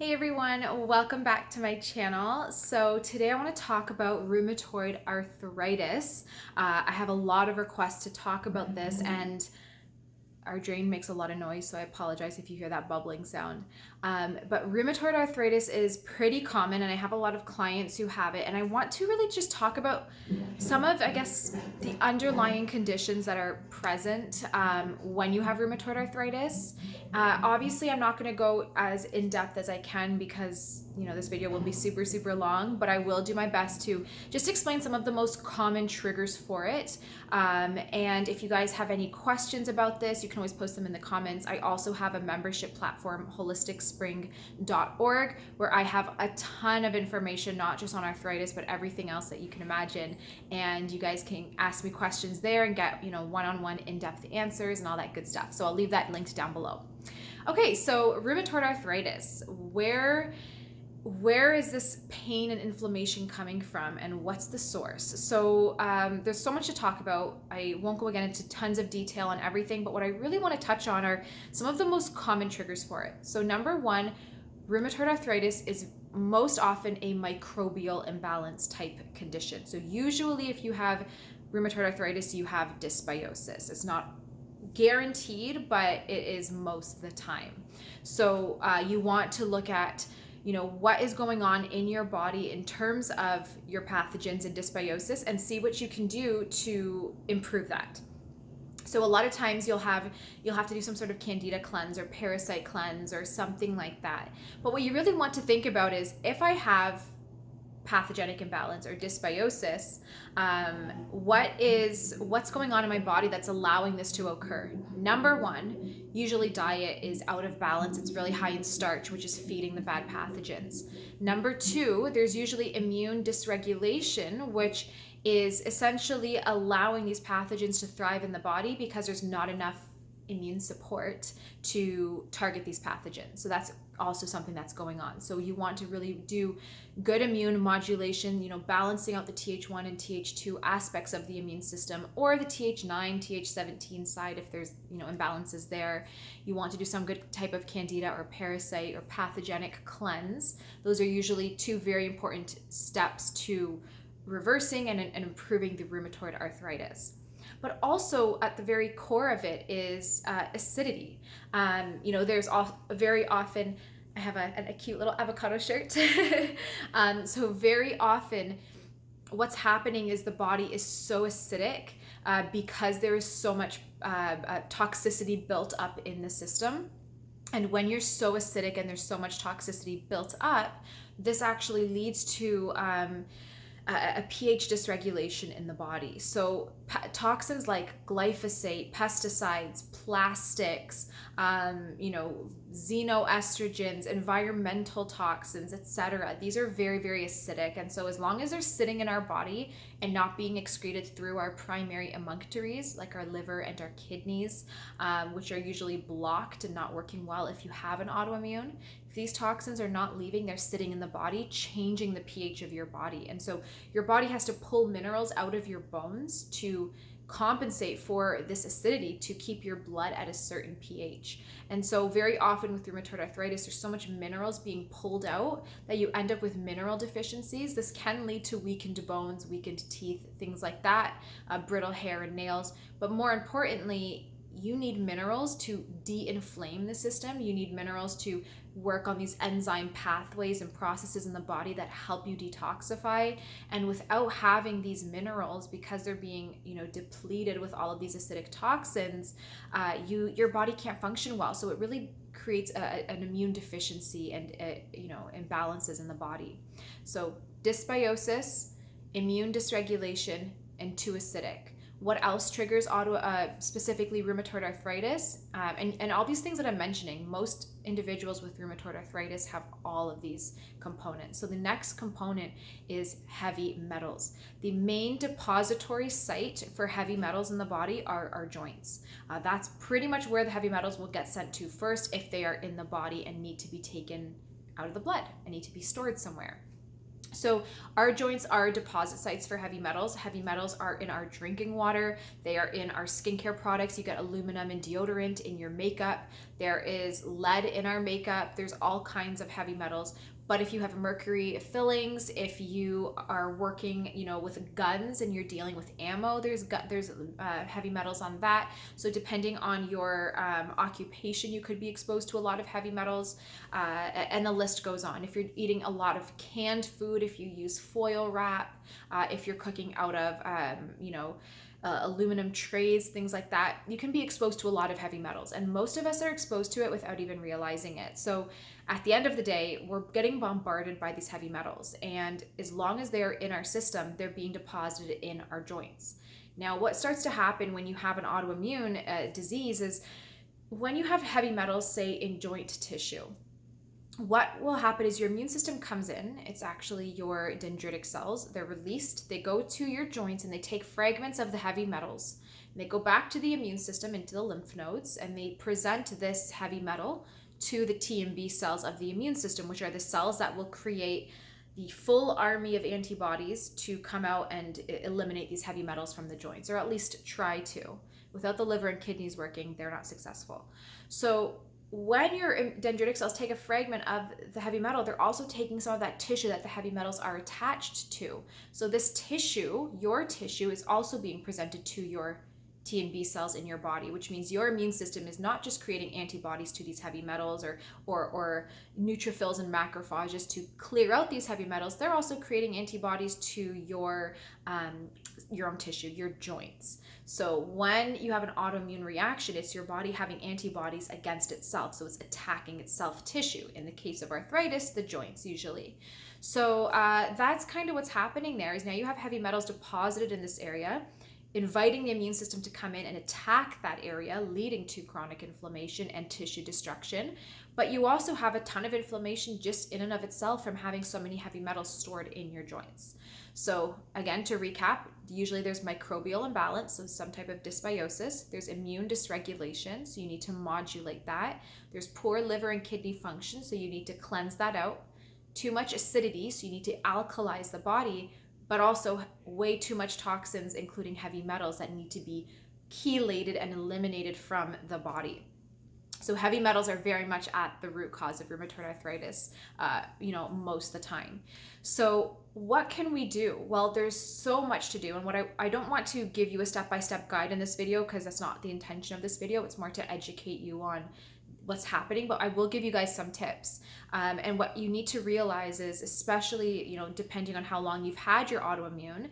Hey everyone, welcome back to my channel. So today I want to talk about rheumatoid arthritis. I have a lot of requests to talk about this, and our drain makes a lot of noise, so I apologize if you hear that bubbling sound. But rheumatoid arthritis is pretty common, and I have a lot of clients who have it, and I want to really just talk about some of, I guess, the underlying conditions that are present when you have rheumatoid arthritis. Obviously, I'm not going to go as in depth as I can because this video will be super long, but I will do my best to just explain some of the most common triggers for it. And if you guys have any questions about this, you can always post them in the comments. I also have a membership platform, holisticspring.org, where I have a ton of information, not just on arthritis, but everything else that you can imagine. And you guys can ask me questions there and get, one-on-one in-depth answers and all that good stuff. So I'll leave that linked down below. Okay, so rheumatoid arthritis, where is this pain and inflammation coming from, and what's the source? So there's so much to talk about. I won't go again into tons of detail on everything, but what I really want to touch on are some of the most common triggers for it. So number one, rheumatoid arthritis is most often a microbial imbalance type condition. So usually if you have rheumatoid arthritis, you have dysbiosis. It's not guaranteed, but it is most of the time. So you want to look at what is going on in your body in terms of your pathogens and dysbiosis, and see what you can do to improve that. So a lot of times you'll have to do some sort of Candida cleanse or parasite cleanse or something like that. But what you really want to think about is, if I have pathogenic imbalance or dysbiosis, what's going on in my body that's allowing this to occur? Number one, usually diet is out of balance. It's really high in starch, which is feeding the bad pathogens. Number two, there's usually immune dysregulation, which is essentially allowing these pathogens to thrive in the body because there's not enough immune support to target these pathogens. So that's also something that's going on. So you want to really do good immune modulation, balancing out the Th1 and Th2 aspects of the immune system, or the Th9, Th17 side if there's, imbalances there. You want to do some good type of Candida or parasite or pathogenic cleanse. Those are usually two very important steps to reversing and improving the rheumatoid arthritis. But also at the very core of it is acidity. There's very often, I have a cute little avocado shirt. So very often what's happening is the body is so acidic because there is so much toxicity built up in the system. And when you're so acidic and there's so much toxicity built up, this actually leads to a pH dysregulation in the body. So toxins like glyphosate, pesticides, plastics, xenoestrogens, environmental toxins, etc. These are very acidic, and so as long as they're sitting in our body and not being excreted through our primary emunctories like our liver and our kidneys, which are usually blocked and not working well if you have an autoimmune, if these toxins are not leaving, they're sitting in the body, changing the pH of your body. And so your body has to pull minerals out of your bones to compensate for this acidity to keep your blood at a certain pH. And so very often with rheumatoid arthritis, there's so much minerals being pulled out that you end up with mineral deficiencies. This can lead to weakened bones, weakened teeth, things like that, brittle hair and nails. But more importantly, you need minerals to de-inflame the system. You need minerals to work on these enzyme pathways and processes in the body that help you detoxify. And without having these minerals, because they're being depleted with all of these acidic toxins, your body can't function well. So it really creates an immune deficiency and imbalances in the body. So dysbiosis, immune dysregulation, and too acidic. What else triggers specifically rheumatoid arthritis? And all these things that I'm mentioning, most individuals with rheumatoid arthritis have all of these components. So the next component is heavy metals. The main depository site for heavy metals in the body are our joints. That's pretty much where the heavy metals will get sent to first if they are in the body and need to be taken out of the blood and need to be stored somewhere. So our joints are deposit sites for heavy metals. Heavy metals are in our drinking water. They are in our skincare products. You get aluminum and deodorant in your makeup. There is lead in our makeup. There's all kinds of heavy metals. But if you have mercury fillings, if you are working, with guns and you're dealing with ammo, there's heavy metals on that. So depending on your occupation, you could be exposed to a lot of heavy metals, and the list goes on. If you're eating a lot of canned food, if you use foil wrap, if you're cooking out of, aluminum trays, things like that, you can be exposed to a lot of heavy metals, and most of us are exposed to it without even realizing it. So at the end of the day, we're getting bombarded by these heavy metals, and as long as they're in our system, they're being deposited in our joints. Now, what starts to happen when you have an autoimmune disease is when you have heavy metals, say in joint tissue, what will happen is your immune system comes in. It's actually your dendritic cells. They're released. They go to your joints and they take fragments of the heavy metals. And they go back to the immune system into the lymph nodes, and they present this heavy metal to the T and B cells of the immune system, which are the cells that will create the full army of antibodies to come out and eliminate these heavy metals from the joints, or at least try to. Without the liver and kidneys working, they're not successful. So when your dendritic cells take a fragment of the heavy metal, they're also taking some of that tissue that the heavy metals are attached to. So this tissue, your tissue, is also being presented to your T and B cells in your body, which means your immune system is not just creating antibodies to these heavy metals or neutrophils and macrophages to clear out these heavy metals. They're also creating antibodies to your own tissue, your joints. So when you have an autoimmune reaction, it's your body having antibodies against itself. So it's attacking its self tissue. In the case of arthritis, the joints usually. So that's kind of what's happening there, is now you have heavy metals deposited in this area, inviting the immune system to come in and attack that area, leading to chronic inflammation and tissue destruction. But you also have a ton of inflammation just in and of itself from having so many heavy metals stored in your joints. So again, to recap, usually there's microbial imbalance, so some type of dysbiosis. There's immune dysregulation, so you need to modulate that. There's poor liver and kidney function, so you need to cleanse that out. Too much acidity, so you need to alkalize the body, but also way too much toxins, including heavy metals, that need to be chelated and eliminated from the body. So heavy metals are very much at the root cause of rheumatoid arthritis, most of the time. So what can we do? Well, there's so much to do. And what I don't want to give you a step-by-step guide in this video, because that's not the intention of this video. It's more to educate you on what's happening, but I will give you guys some tips. And what you need to realize is, especially, depending on how long you've had your autoimmune,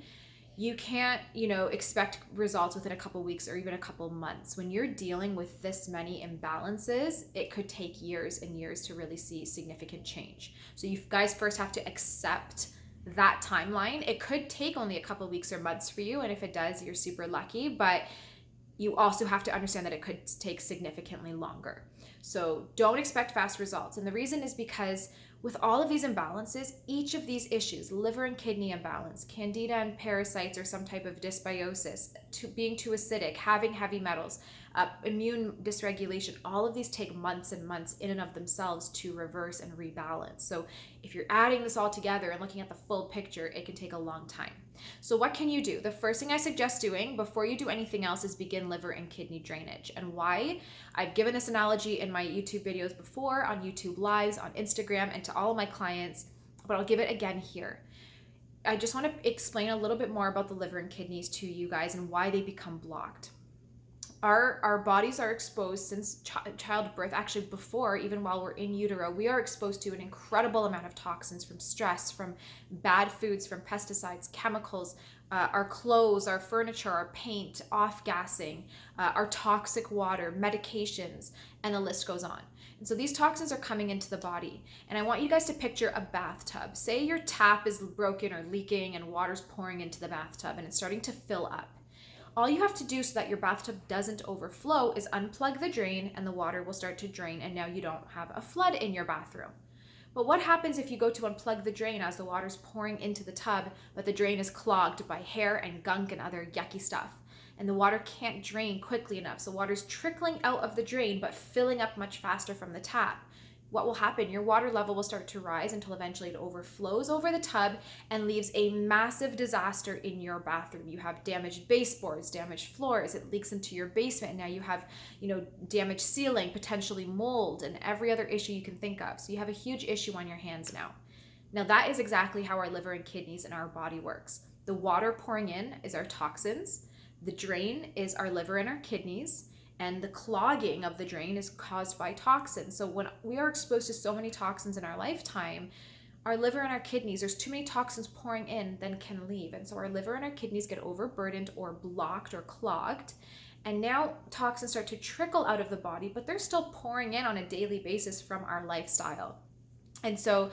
you can't, expect results within a couple weeks or even a couple months. When you're dealing with this many imbalances, it could take years and years to really see significant change. So you guys first have to accept that timeline. It could take only a couple weeks or months for you, and if it does, you're super lucky, but you also have to understand that it could take significantly longer. So don't expect fast results. And the reason is because with all of these imbalances, each of these issues, liver and kidney imbalance, candida and parasites or some type of dysbiosis, being too acidic, having heavy metals, immune dysregulation, all of these take months and months in and of themselves to reverse and rebalance. So if you're adding this all together and looking at the full picture, it can take a long time. So what can you do? The first thing I suggest doing before you do anything else is begin liver and kidney drainage. And why? I've given this analogy in my YouTube videos before, on YouTube Lives, on Instagram, and to all of my clients, but I'll give it again here. I just want to explain a little bit more about the liver and kidneys to you guys and why they become blocked. Our bodies are exposed since childbirth, actually before, even while we're in utero, we are exposed to an incredible amount of toxins from stress, from bad foods, from pesticides, chemicals, our clothes, our furniture, our paint, off-gassing, our toxic water, medications, and the list goes on. And so these toxins are coming into the body. And I want you guys to picture a bathtub. Say your tap is broken or leaking and water's pouring into the bathtub and it's starting to fill up. All you have to do so that your bathtub doesn't overflow is unplug the drain, and the water will start to drain, and now you don't have a flood in your bathroom. But what happens if you go to unplug the drain as the water's pouring into the tub, but the drain is clogged by hair and gunk and other yucky stuff, and the water can't drain quickly enough, so water's trickling out of the drain but filling up much faster from the tap? what will happen? Your water level will start to rise until eventually it overflows over the tub and leaves a massive disaster in your bathroom. You have damaged baseboards, damaged floors, it leaks into your basement, and now you have, damaged ceiling, potentially mold, and every other issue you can think of. So you have a huge issue on your hands now. Now that is exactly how our liver and kidneys and our body works. The water pouring in is our toxins, the drain is our liver and our kidneys, and the clogging of the drain is caused by toxins. So when we are exposed to so many toxins in our lifetime, our liver and our kidneys, there's too many toxins pouring in than can leave. And so our liver and our kidneys get overburdened or blocked or clogged. And now toxins start to trickle out of the body, but they're still pouring in on a daily basis from our lifestyle. And so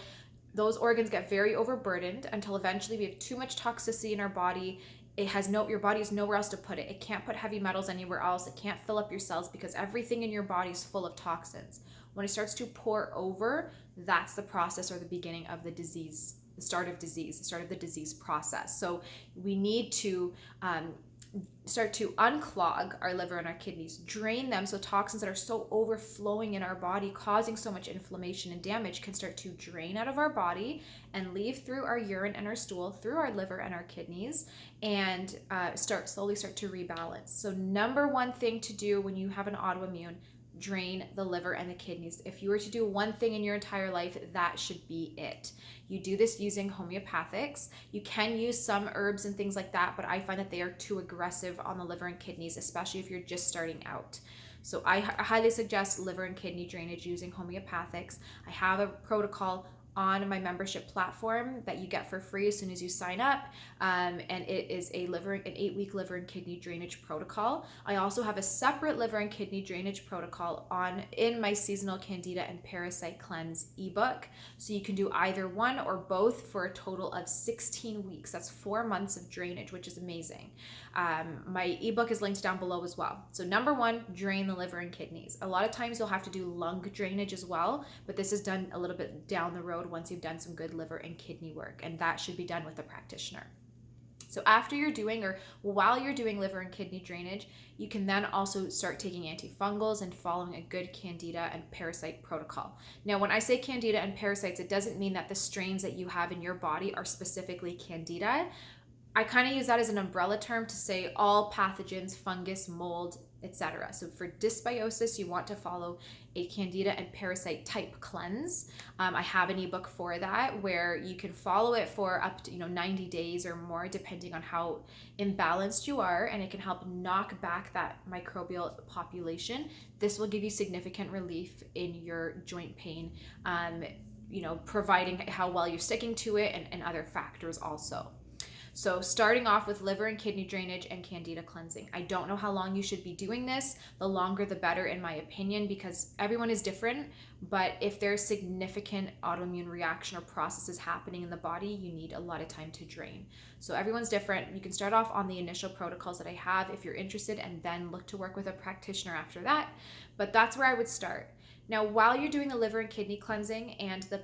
those organs get very overburdened until eventually we have too much toxicity in our body. Your body has nowhere else to put it. It can't put heavy metals anywhere else. It can't fill up your cells because everything in your body is full of toxins. When it starts to pour over, that's the process or the beginning of the disease, the start of the disease process. So we need to start to unclog our liver and our kidneys, drain them so toxins that are so overflowing in our body, causing so much inflammation and damage, can start to drain out of our body and leave through our urine and our stool, through our liver and our kidneys, and slowly start to rebalance. So number one thing to do when you have an autoimmune, drain the liver and the kidneys. If you were to do one thing in your entire life, that should be it. You do this using homeopathics. You can use some herbs and things like that, but I find that they are too aggressive on the liver and kidneys, especially if you're just starting out. So I highly suggest liver and kidney drainage using homeopathics. I have a protocol on my membership platform that you get for free as soon as you sign up, and it is an 8-week liver and kidney drainage protocol. I also have a separate liver and kidney drainage protocol in my seasonal Candida and Parasite Cleanse ebook, so you can do either one or both for a total of 16 weeks. That's 4 months of drainage, which is amazing. My ebook is linked down below as well. So number one, drain the liver and kidneys. A lot of times you'll have to do lung drainage as well, but this is done a little bit down the road once you've done some good liver and kidney work, and that should be done with a practitioner. So after you're doing, or while you're doing liver and kidney drainage, you can then also start taking antifungals and following a good Candida and parasite protocol. Now, when I say Candida and parasites, it doesn't mean that the strains that you have in your body are specifically Candida. I kind of use that as an umbrella term to say all pathogens, fungus, mold, etc. So for dysbiosis, you want to follow a Candida and parasite type cleanse. I have an ebook for that where you can follow it for up to 90 days or more, depending on how imbalanced you are, and it can help knock back that microbial population. This will give you significant relief in your joint pain, providing how well you're sticking to it and other factors also. So starting off with liver and kidney drainage and Candida cleansing. I don't know how long you should be doing this. The longer the better, in my opinion, because everyone is different. But if there's significant autoimmune reaction or processes happening in the body, you need a lot of time to drain. So everyone's different. You can start off on the initial protocols that I have if you're interested, and then look to work with a practitioner after that. But that's where I would start. Now, while you're doing the liver and kidney cleansing and the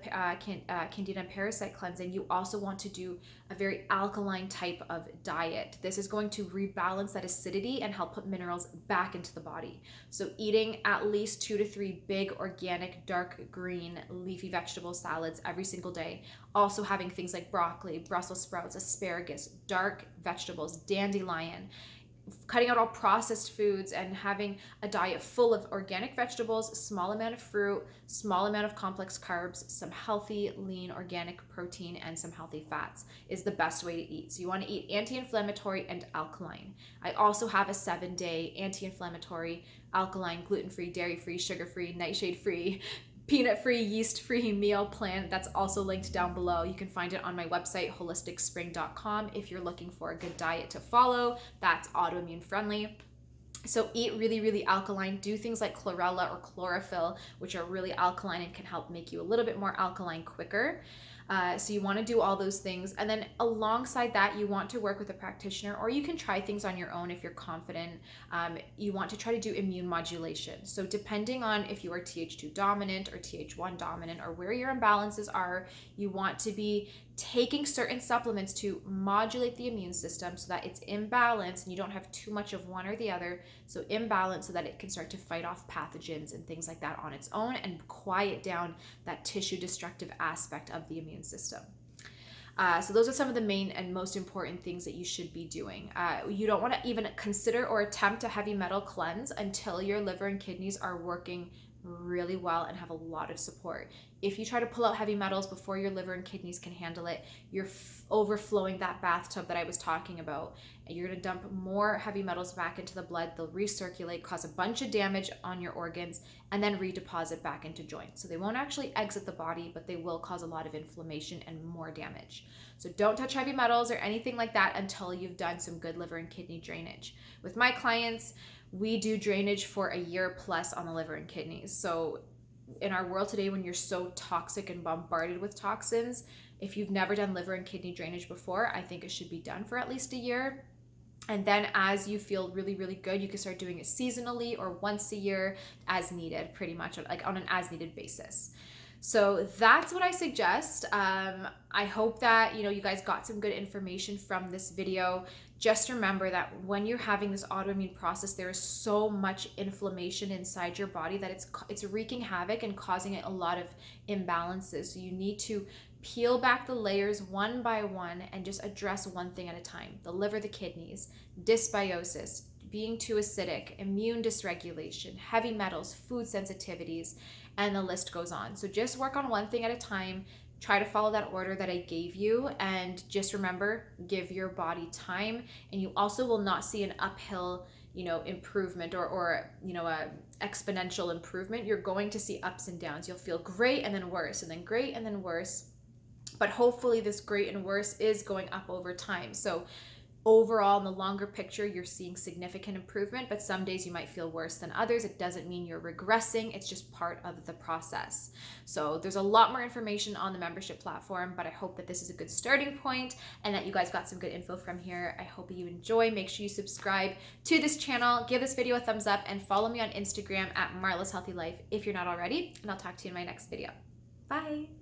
Candida and parasite cleansing, you also want to do a very alkaline type of diet. This is going to rebalance that acidity and help put minerals back into the body. So eating at least 2 to 3 big organic, dark green, leafy vegetable salads every single day. Also having things like broccoli, Brussels sprouts, asparagus, dark vegetables, dandelion. Cutting out all processed foods and having a diet full of organic vegetables, small amount of fruit, small amount of complex carbs, some healthy, lean, organic protein, and some healthy fats is the best way to eat. So you want to eat anti-inflammatory and alkaline. I also have a 7-day anti-inflammatory, alkaline, gluten-free, dairy-free, sugar-free, nightshade-free, peanut-free, yeast-free meal plan that's also linked down below. You can find it on my website, holisticspring.com, if you're looking for a good diet to follow that's autoimmune friendly. So eat really, really alkaline. Do things like chlorella or chlorophyll, which are really alkaline and can help make you a little bit more alkaline quicker. So you want to do all those things. And then alongside that, you want to work with a practitioner, or you can try things on your own if you're confident. You want to try to do immune modulation. So depending on if you are Th2 dominant or Th1 dominant, or where your imbalances are, you want to be taking certain supplements to modulate the immune system so that it's in balance and you don't have too much of one or the other. So imbalance so that it can start to fight off pathogens and things like that on its own and quiet down that tissue destructive aspect of the immune system. So those are some of the main and most important things that you should be doing. You don't want to even consider or attempt a heavy metal cleanse until your liver and kidneys are working really well and have a lot of support. If you try to pull out heavy metals before your liver and kidneys can handle it, you're overflowing that bathtub that I was talking about. And you're going to dump more heavy metals back into the blood. They'll recirculate, cause a bunch of damage on your organs, and then redeposit back into joints. So they won't actually exit the body, but they will cause a lot of inflammation and more damage. So don't touch heavy metals or anything like that until you've done some good liver and kidney drainage. With my clients, we do drainage for a year plus on the liver and kidneys. So in our world today, when you're so toxic and bombarded with toxins, if you've never done liver and kidney drainage before, I think it should be done for at least a year. And then as you feel really, really good, you can start doing it seasonally or once a year as needed, pretty much like on an as needed basis. So that's what I suggest. I hope that, you guys got some good information from this video. Just remember that when you're having this autoimmune process, there is so much inflammation inside your body that it's wreaking havoc and causing a lot of imbalances. So you need to peel back the layers one by one and just address one thing at a time. The liver, the kidneys, dysbiosis, being too acidic, immune dysregulation, heavy metals, food sensitivities, and the list goes on. So just work on one thing at a time. Try to follow that order that I gave you, and just remember, give your body time, and you also will not see an uphill improvement or a exponential improvement. You're going to see ups and downs. You'll feel great and then worse, and then great and then worse. But hopefully this great and worse is going up over time. So overall, in the longer picture, you're seeing significant improvement, but some days you might feel worse than others. It doesn't mean you're regressing. It's just part of the process. So there's a lot more information on the membership platform, but I hope that this is a good starting point and that you guys got some good info from here. I hope you enjoy. Make sure you subscribe to this channel, give this video a thumbs up, and follow me on Instagram at Marla's Healthy Life if you're not already. And I'll talk to you in my next video. Bye.